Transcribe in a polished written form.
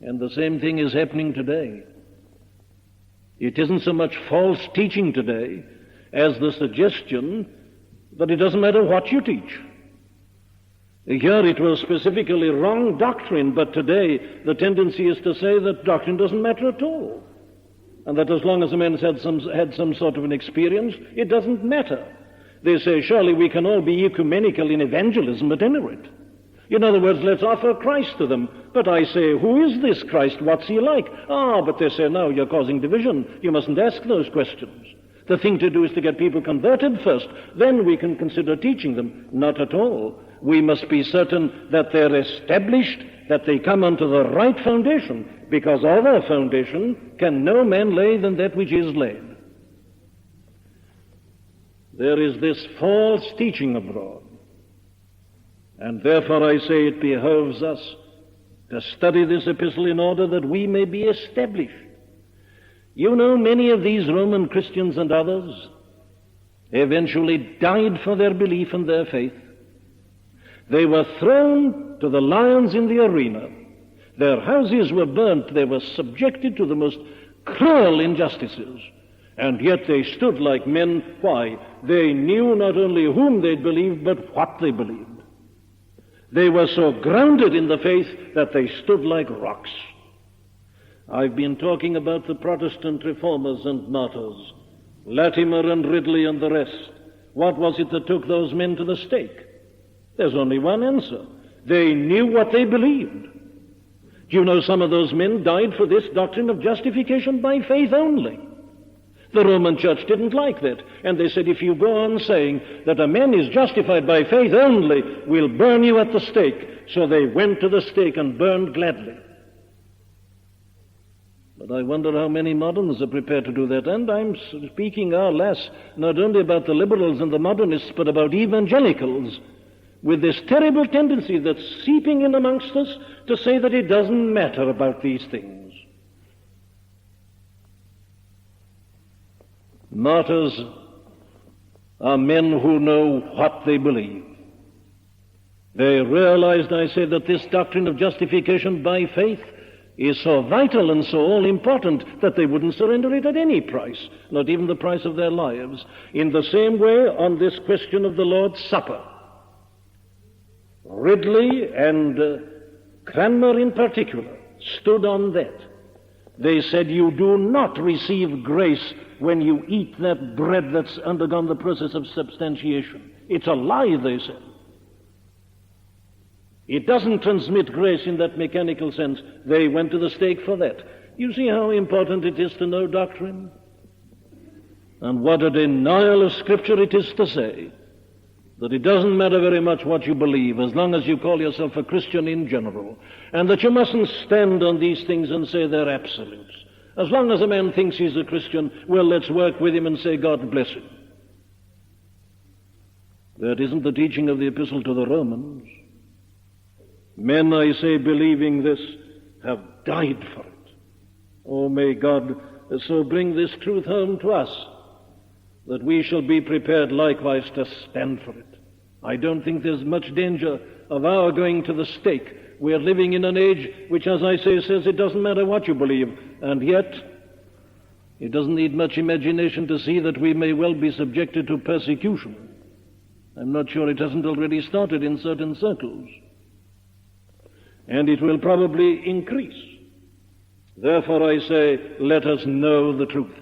And the same thing is happening today. It isn't so much false teaching today as the suggestion that it doesn't matter what you teach. Here it was specifically wrong doctrine, but today the tendency is to say that doctrine doesn't matter at all. And that as long as a man's had some sort of an experience, it doesn't matter. They say, surely we can all be ecumenical in evangelism at any rate. In other words, let's offer Christ to them. But I say, who is this Christ? What's he like? But they say, no, you're causing division. You mustn't ask those questions. The thing to do is to get people converted first. Then we can consider teaching them. Not at all. We must be certain that they're established, that they come onto the right foundation, because other foundation can no man lay than that which is laid. There is this false teaching abroad, and therefore I say it behoves us to study this epistle in order that we may be established. You know, many of these Roman Christians and others eventually died for their belief and their faith. They were thrown to the lions in the arena. Their houses were burnt. They were subjected to the most cruel injustices. And yet they stood like men. Why? They knew not only whom they believed, but what they believed. They were so grounded in the faith that they stood like rocks. I've been talking about the Protestant reformers and martyrs, Latimer and Ridley and the rest. What was it that took those men to the stake? There's only one answer. They knew what they believed. Do you know some of those men died for this doctrine of justification by faith only? The Roman Church didn't like that, and they said, if you go on saying that a man is justified by faith only, we'll burn you at the stake. So they went to the stake and burned gladly. But I wonder how many moderns are prepared to do that. And I'm speaking less, not only about the liberals and the modernists, but about evangelicals, with this terrible tendency that's seeping in amongst us to say that it doesn't matter about these things. Martyrs are men who know what they believe. They realized, I say, that this doctrine of justification by faith is so vital and so all-important that they wouldn't surrender it at any price, not even the price of their lives. In the same way, on this question of the Lord's Supper, Ridley and Cranmer in particular stood on that. They said, you do not receive grace when you eat that bread that's undergone the process of substantiation. It's a lie, they said. It doesn't transmit grace in that mechanical sense. They went to the stake for that. You see how important it is to know doctrine? And what a denial of Scripture it is to say that it doesn't matter very much what you believe as long as you call yourself a Christian in general, and that you mustn't stand on these things and say they're absolutes. As long as a man thinks he's a Christian, well, let's work with him and say God bless him. That isn't the teaching of the epistle to the Romans. Men, I say, believing this, have died for it. Oh, may God so bring this truth home to us, that we shall be prepared likewise to stand for it. I don't think there's much danger of our going to the stake. We're living in an age which, as I say, says it doesn't matter what you believe, and yet it doesn't need much imagination to see that we may well be subjected to persecution. I'm not sure it hasn't already started in certain circles. And it will probably increase. Therefore I say, let us know the truth.